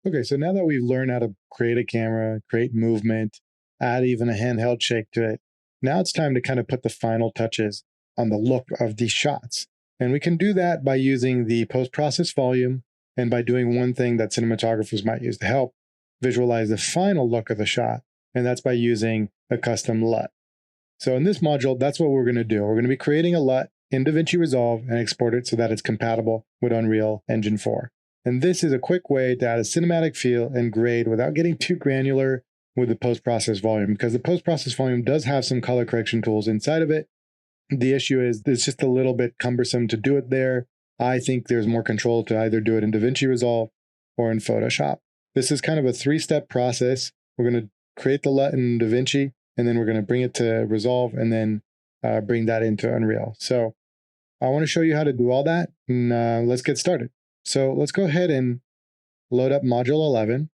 Okay, so now that we've learned how to create a camera, create movement, add even a handheld shake to it, now it's time to kind of put the final touches on the look of these shots. And we can do that by using the post-process volume and by doing one thing that cinematographers might use to help visualize the final look of the shot, and that's by using a custom LUT. So in this module, that's what we're going to do. We're going to be creating a LUT in DaVinci Resolve and export it so that it's compatible with Unreal Engine 4. And this is a quick way to add a cinematic feel and grade without getting too granular with the post-process volume, because the post-process volume does have some color correction tools inside of it. The issue is it's just a little bit cumbersome to do it there. I think there's more control to either do it in DaVinci Resolve or in Photoshop. This is kind of a three-step process. We're going to create the LUT in DaVinci, and then we're going to bring it to Resolve, and then bring that into Unreal. So I want to show you how to do all that, and let's get started. So let's go ahead and load up Module 11.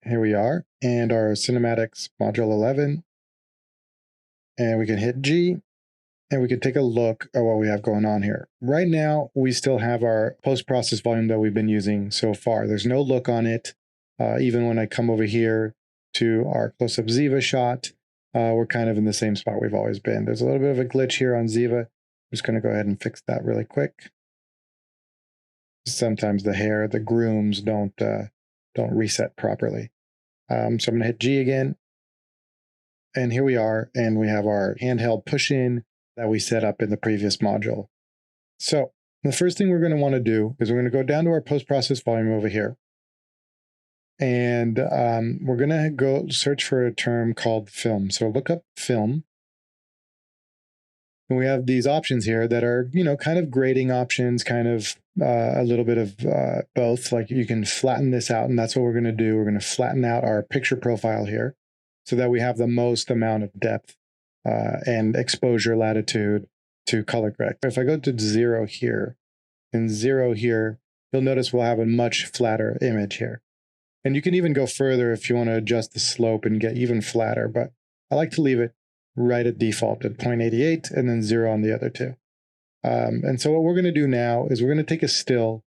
Here we are, and our cinematics Module 11. And we can hit G, and we can take a look at what we have going on here. Right now, we still have our post-process volume that we've been using so far. There's no look on it. Even when I come over here to our close-up Ziva shot, we're kind of in the same spot we've always been. There's a little bit of a glitch here on Ziva. I'm just going to go ahead and fix that really quick. Sometimes the grooms don't reset properly. So I'm going to hit G again. And here we are, and we have our handheld push-in that we set up in the previous module. So the first thing we're going to want to do is we're going to go down to our post-process volume over here. And we're going to go search for a term called film. So look up film. And we have these options here that are, kind of grading options, kind of a little bit of both. Like you can flatten this out, and that's what we're going to do. We're going to flatten out our picture profile here so that we have the most amount of depth and exposure latitude to color correct. If I go to 0 here and 0 here, you'll notice we'll have a much flatter image here. And you can even go further if you want to adjust the slope and get even flatter, but I like to leave it right at default at 0.88 and then 0 on the other two. And so what we're going to do now is we're going to take a still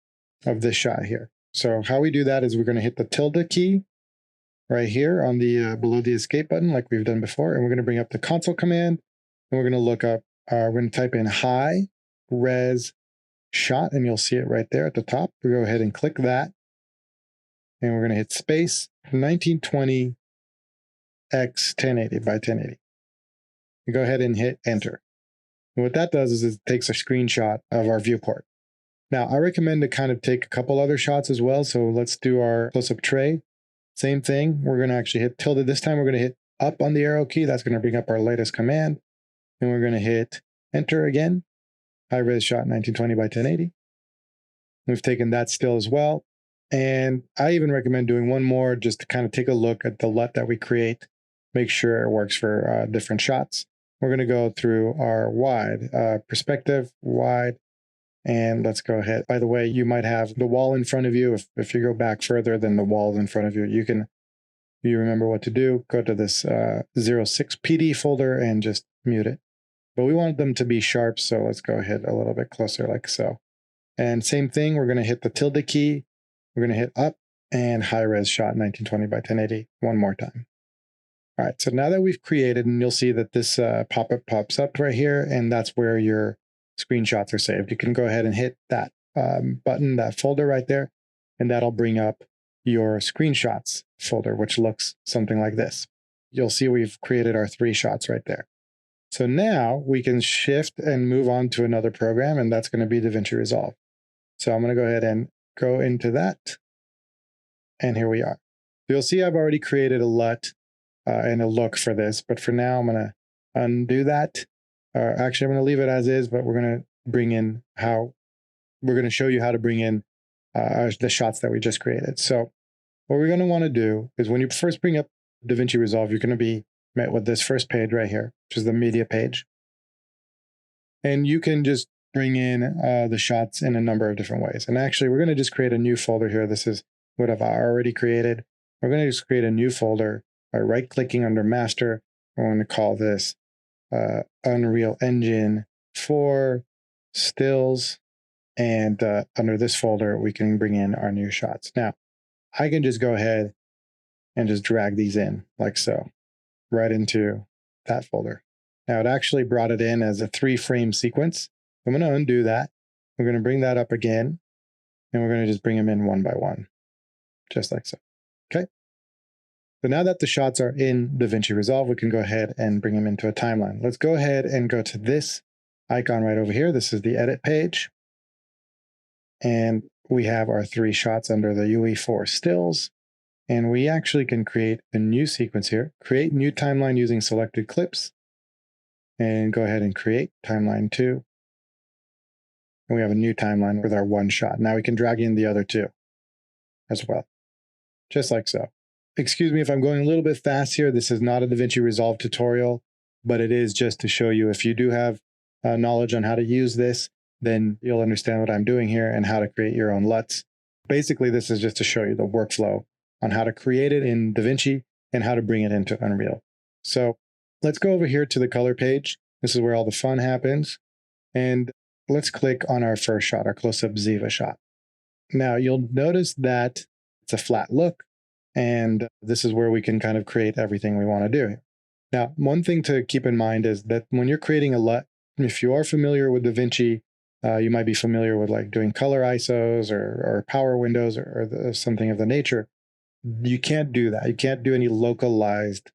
of this shot here. So how we do that is we're going to hit the tilde key right here on the below the escape button like we've done before, and we're going to bring up the console command, and we're going to look up, we're going to type in high res shot, and you'll see it right there at the top. We go ahead and click that, and we're going to hit space 1920 x 1080 by 1080. We go ahead and hit enter. And what that does is it takes a screenshot of our viewport. Now, I recommend to kind of take a couple other shots as well. So let's do our close-up tray. Same thing. We're going to actually hit tilde. This time we're going to hit up on the arrow key. That's going to bring up our latest command. And we're going to hit enter again. High res shot 1920 by 1080. We've taken that still as well. And I even recommend doing one more just to kind of take a look at the LUT that we create, make sure it works for different shots. We're going to go through our wide, perspective, wide, and let's go ahead. By the way, you might have the wall in front of you. If you go back further than the wall in front of you, you remember what to do. Go to this 06 PD folder and just mute it. But we want them to be sharp, so let's go ahead a little bit closer like so. And same thing, we're going to hit the tilde key. We're going to hit up and high res shot 1920 by 1080 one more time. All right, so now that we've created, and you'll see that this pop-up pops up right here, and that's where your screenshots are saved. You can go ahead and hit that button, that folder right there, and that'll bring up your screenshots folder, which looks something like this. You'll see we've created our 3 shots right there. So now we can shift and move on to another program, and that's going to be DaVinci Resolve. So I'm going to go ahead and go into that, and here we are. You'll see I've already created a LUT and a look for this, but for now I'm going to undo that. Actually, I'm going to leave it as is, but we're going to bring in we're going to show you how to bring in the shots that we just created. So what we're going to want to do is when you first bring up DaVinci Resolve, you're going to be met with this first page right here, which is the media page. And you can just bring in the shots in a number of different ways. And actually, we're going to just create a new folder here. This is what I've already created. We're going to just create a new folder by right-clicking under Master. We're going to call this Unreal Engine 4 Stills. And under this folder, we can bring in our new shots. Now, I can just go ahead and just drag these in like so, right into that folder. Now it actually brought it in as a 3-frame sequence. I'm going to undo that. We're going to bring that up again, and we're going to just bring them in one by one, just like so. Okay. So now that the shots are in DaVinci Resolve, we can go ahead and bring them into a timeline. Let's go ahead and go to this icon right over here. This is the edit page. And we have our 3 shots under the UE4 stills. And we actually can create a new sequence here, create new timeline using selected clips, and go ahead and create timeline 2. And we have a new timeline with our 1 shot. Now we can drag in the other 2 as well, just like so. Excuse me if I'm going a little bit fast here. This is not a DaVinci Resolve tutorial, but it is just to show you, if you do have knowledge on how to use this, then you'll understand what I'm doing here and how to create your own LUTs. Basically, this is just to show you the workflow on how to create it in DaVinci and how to bring it into Unreal. So let's go over here to the color page. This is where all the fun happens. And let's click on our first shot, our close-up Ziva shot. Now you'll notice that it's a flat look, and this is where we can kind of create everything we want to do. Now, one thing to keep in mind is that when you're creating a LUT, if you are familiar with DaVinci, you might be familiar with like doing color ISOs or power windows or something of the nature. You can't do that. You can't do any localized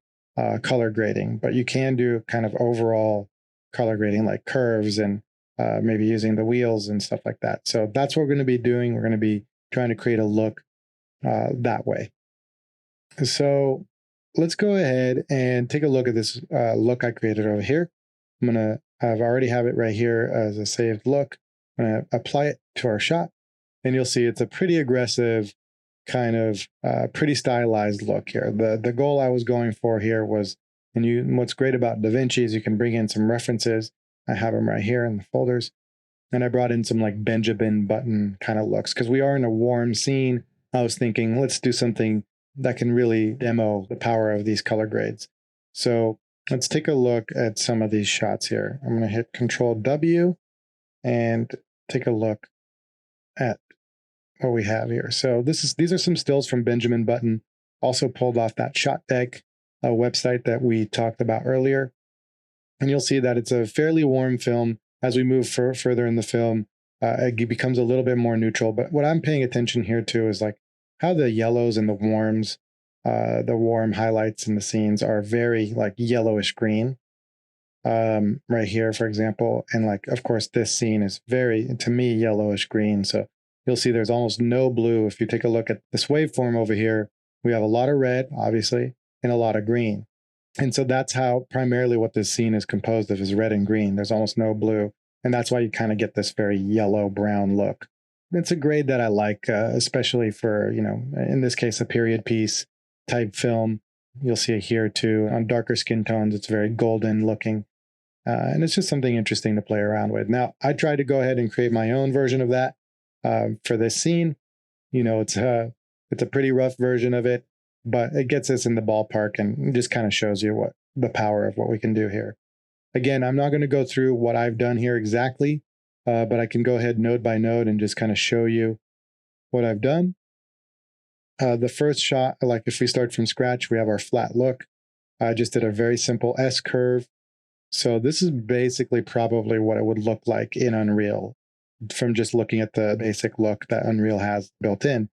color grading, but you can do kind of overall color grading like curves and maybe using the wheels and stuff like that. So that's what we're going to be doing. We're going to be trying to create a look that way. So let's go ahead and take a look at this look I created over here. I've already have it right here as a saved look. I'm going to apply it to our shot, and you'll see it's a pretty aggressive, kind of pretty stylized look here. The goal I was going for here was, and what's great about DaVinci is you can bring in some references. I have them right here in the folders. And I brought in some like Benjamin Button kind of looks because we are in a warm scene. I was thinking, let's do something that can really demo the power of these color grades. So let's take a look at some of these shots here. I'm going to hit Control W and take a look at what we have here. So these are some stills from Benjamin Button, also pulled off that Shot Deck website that we talked about earlier. And you'll see that it's a fairly warm film. As we move further in the film, it becomes a little bit more neutral. But what I'm paying attention here to is like how the yellows and the warms, the warm highlights in the scenes are very like yellowish green. Right here, for example. And like, of course, this scene is very, to me, yellowish green. So you'll see there's almost no blue. If you take a look at this waveform over here, we have a lot of red, obviously, and a lot of green. And so that's how primarily what this scene is composed of, is red and green. There's almost no blue. And that's why you kind of get this very yellow brown look. It's a grade that I like, especially for, in this case, a period piece type film. You'll see it here too. On darker skin tones, it's very golden looking. And it's just something interesting to play around with. Now, I tried to go ahead and create my own version of that for this scene. It's a pretty rough version of it, but it gets us in the ballpark and just kind of shows you what the power of what we can do here. Again, I'm not going to go through what I've done here exactly, but I can go ahead node by node and just kind of show you what I've done. The first shot, like if we start from scratch, we have our flat look. I just did a very simple S curve. So this is basically probably what it would look like in Unreal from just looking at the basic look that Unreal has built in.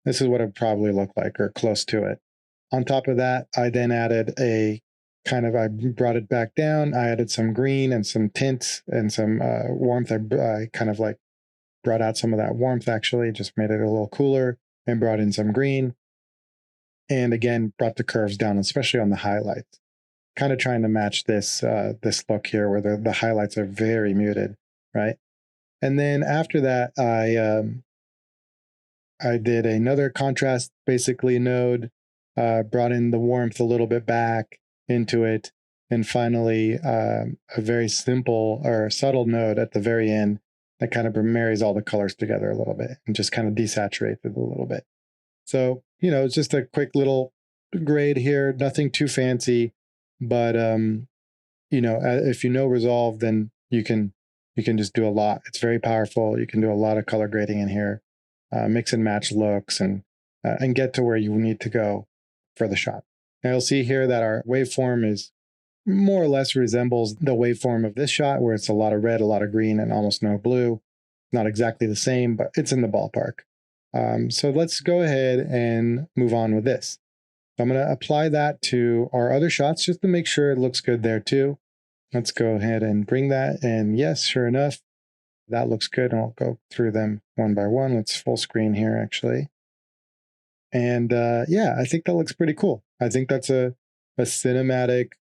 This is what it would probably look like, or close to it. On top of that, I then added I brought it back down. I added some green and some tints and some warmth. I kind of like brought out some of that warmth, actually, just made it a little cooler, and brought in some green. And again, brought the curves down, especially on the highlights. Kind of trying to match this look here where the highlights are very muted, right? And then after that, I did another contrast basically node, brought in the warmth a little bit back into it, and finally a very simple or subtle node at the very end that kind of marries all the colors together a little bit and just kind of desaturates it a little bit. So, it's just a quick little grade here, nothing too fancy, but if you know Resolve, then you can just do a lot. It's very powerful. You can do a lot of color grading in here, mix and match looks, and and get to where you need to go for the shot. Now you'll see here that our waveform is more or less resembles the waveform of this shot, where it's a lot of red, a lot of green, and almost no blue. Not exactly the same, but it's in the ballpark. So let's go ahead and move on with this. I'm going to apply that to our other shots just to make sure it looks good there too. Let's go ahead and bring that. And yes, sure enough, that looks good. And I'll go through them one by one. Let's full screen here, actually. And yeah, I think that looks pretty cool. I think that's a cinematic,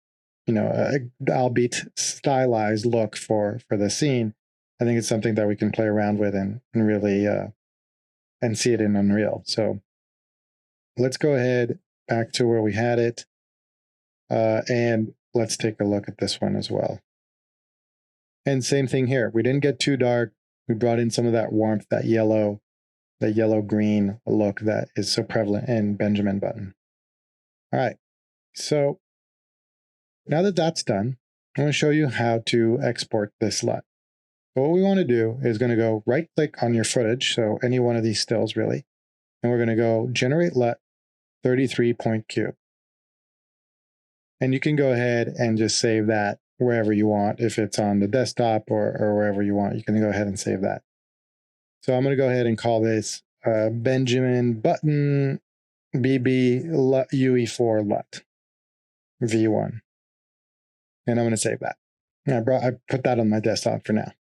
albeit stylized look for the scene. I think it's something that we can play around with and really and see it in Unreal. So let's go ahead back to where we had it. And let's take a look at this one as well. And same thing here. We didn't get too dark. We brought in some of that warmth, that yellow-green look that is so prevalent in Benjamin Button. All right. So now that that's done, I want to show you how to export this LUT. So what we want to do is going to go right-click on your footage, so any one of these stills really, and we're going to go Generate LUT 33 point cube. And you can go ahead and just save that wherever you want. If it's on the desktop or wherever you want, you can go ahead and save that. So I'm going to go ahead and call this Benjamin Button BB LUT, UE4 LUT V1. And I'm going to save that. And I put that on my desktop for now.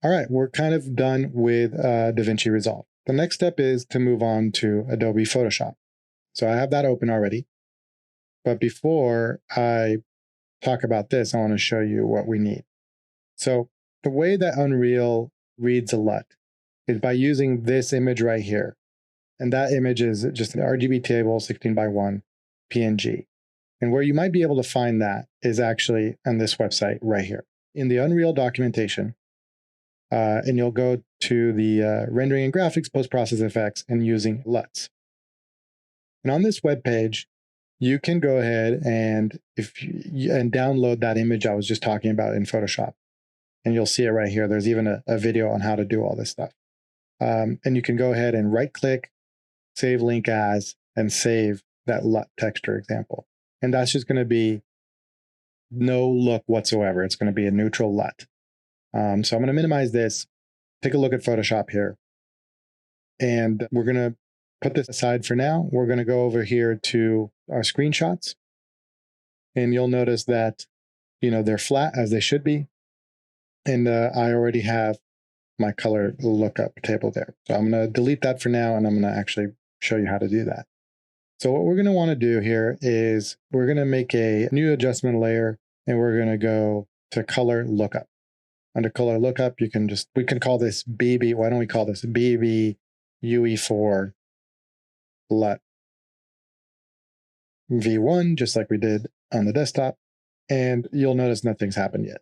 All right, we're kind of done with DaVinci Resolve. The next step is to move on to Adobe Photoshop. So I have that open already. But before I talk about this, I want to show you what we need. So the way that Unreal reads a LUT is by using this image right here. And that image is just an RGB table, 16 by 1 PNG. And where you might be able to find that is actually on this website right here. In the Unreal documentation, and you'll go to the rendering and graphics, post-process effects, and using LUTs. And on this web page, you can go ahead and download that image I was just talking about in Photoshop. And you'll see it right here. There's even a video on how to do all this stuff. And you can go ahead and right-click, save link as, and save that LUT texture example. And that's just going to be no look whatsoever. It's going to be a neutral LUT. So I'm going to minimize this, take a look at Photoshop here. And we're going to put this aside for now. We're going to go over here to our screenshots. And you'll notice that, they're flat as they should be. And I already have my color lookup table there. So I'm going to delete that for now, and I'm going to actually show you how to do that. So what we're going to want to do here is we're going to make a new adjustment layer, and we're going to go to color lookup. Under color lookup, we can call this BB. Why don't we call this BB UE4 LUT V1, just like we did on the desktop. And you'll notice nothing's happened yet.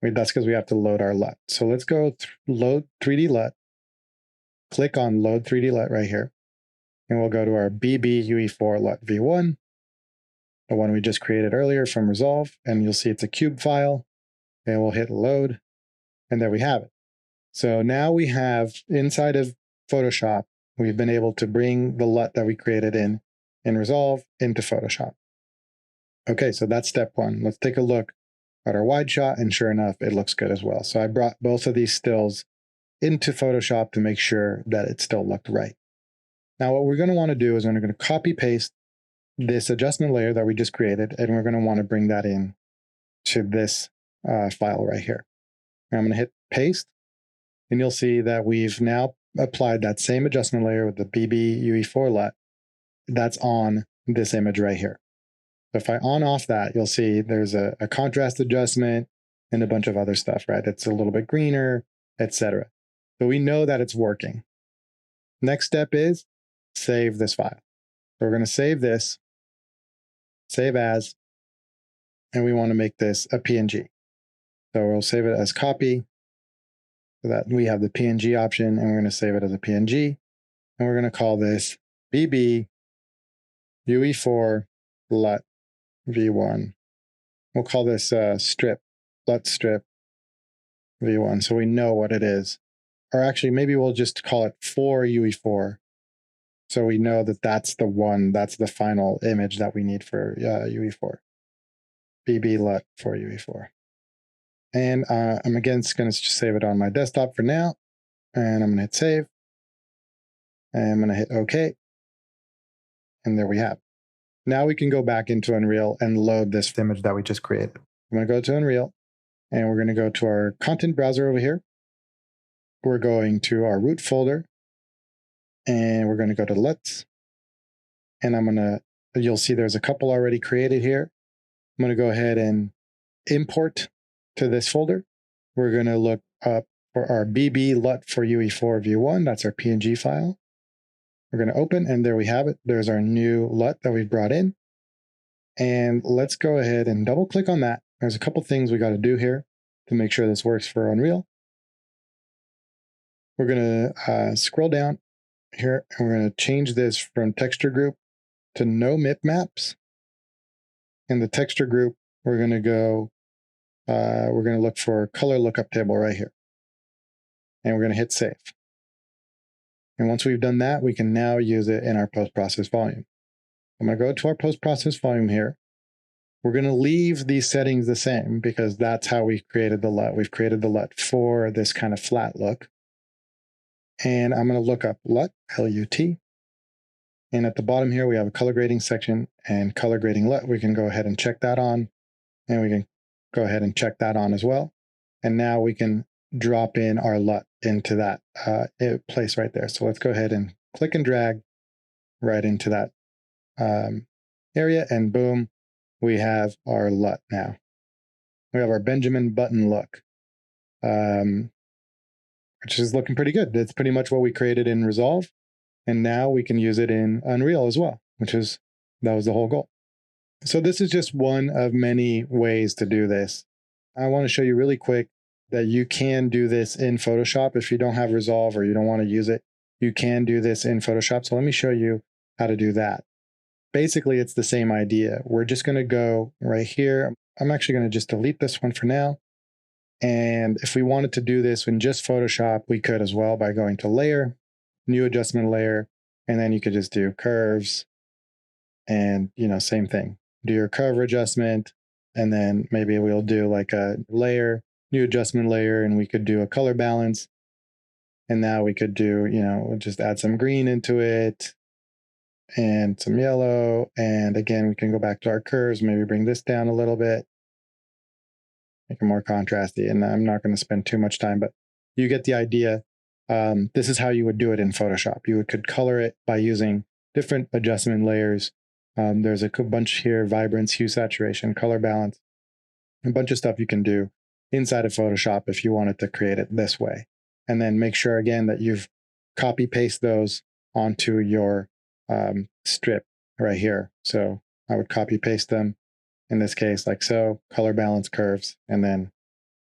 That's because we have to load our LUT. So let's go load 3D LUT. Click on load 3D LUT right here. And we'll go to our BB UE4 LUT V1, the one we just created earlier from Resolve. And you'll see it's a cube file. And we'll hit load. And there we have it. So now we have inside of Photoshop, we've been able to bring the LUT that we created in Resolve into Photoshop. Okay, so that's step one. Let's take a look at our wide shot, and sure enough, it looks good as well. So I brought both of these stills into Photoshop to make sure that it still looked right. Now what we're going to want to do is we're going to copy paste this adjustment layer that we just created, and we're going to want to bring that in to this file right here. And I'm going to hit paste, and you'll see that we've now applied that same adjustment layer with the BB UE4 LUT that's on this image right here. So if I on off that, you'll see there's a contrast adjustment and a bunch of other stuff, right? It's a little bit greener, etc. So we know that it's working. Next step is save this file. So we're going to save this, save as, and we want to make this a PNG. So we'll save it as copy so that we have the PNG option, and we're going to save it as a PNG. And we're going to call this BB UE4 LUT V1. We'll call this strip, LUT strip V1, so we know what it is. Or actually, maybe we'll just call it 4 UE4 So we know that that's the one, that's the final image that we need for UE4, BB LUT for UE4. And I'm again just going to save it on my desktop for now. And I'm going to hit save. And I'm going to hit OK. And there we have it. Now we can go back into Unreal and load this image that we just created. I'm going to go to Unreal, and we're going to go to our content browser over here. We're going to our root folder, and we're going to go to LUTs. And you'll see there's a couple already created here. I'm going to go ahead and import to this folder. We're going to look up for our BB LUT for UE4 View 1. That's our PNG file. We're going to open, and there we have it. There's our new LUT that we've brought in. And let's go ahead and double click on that. There's a couple things we got to do here to make sure this works for Unreal. We're going to scroll down here, and we're going to change this from texture group to no MIP maps. In the texture group, we're going to look for color lookup table right here. And we're going to hit save. And once we've done that, we can now use it in our post-process volume. I'm going to go to our post-process volume here. We're going to leave these settings the same because that's how we created the LUT. We've created the LUT for this kind of flat look. And I'm going to look up LUT, L-U-T. And at the bottom here, we have a color grading section and color grading LUT. We can go ahead and check that on. And we can go ahead and check that on as well. And now we can drop in our LUT into that place right there. So let's go ahead and click and drag right into that area, and boom, we have our LUT now. We have our Benjamin Button look, which is looking pretty good. That's pretty much what we created in Resolve, and now we can use it in Unreal as well, that was the whole goal. So this is just one of many ways to do this. I want to show you really quick that you can do this in Photoshop. If you don't have Resolve or you don't want to use it, you can do this in Photoshop. So let me show you how to do that. Basically, it's the same idea. We're just going to go right here. I'm actually going to just delete this one for now. And if we wanted to do this in just Photoshop, we could as well by going to Layer, New Adjustment Layer, and then you could just do Curves, and same thing. Do your curve adjustment, and then maybe we'll do like a layer, New Adjustment Layer, and we could do a color balance. And now we could do, we'll just add some green into it and some yellow. And again, we can go back to our curves, maybe bring this down a little bit, make it more contrasty. And I'm not going to spend too much time, but you get the idea. This is how you would do it in Photoshop. You could color it by using different adjustment layers. There's a bunch here: vibrance, hue, saturation, color balance, a bunch of stuff you can do inside of Photoshop if you wanted to create it this way. And then make sure again that you've copy paste those onto your strip right here. So I would copy paste them in this case like so, color balance, curves, and then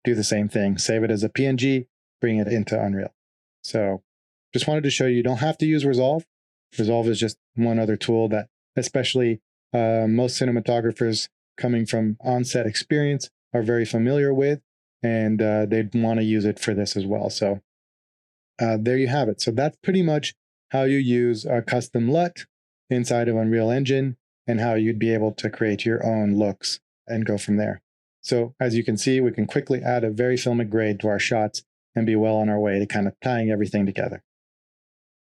do the same thing. Save it as a PNG, bring it into Unreal. So just wanted to show you don't have to use Resolve. Resolve is just one other tool that especially most cinematographers coming from on-set experience are very familiar with, and they'd want to use it for this as well. So there you have it. So that's pretty much how you use a custom LUT inside of Unreal Engine and how you'd be able to create your own looks and go from there. So as you can see, we can quickly add a very filmic grade to our shots and be well on our way to kind of tying everything together.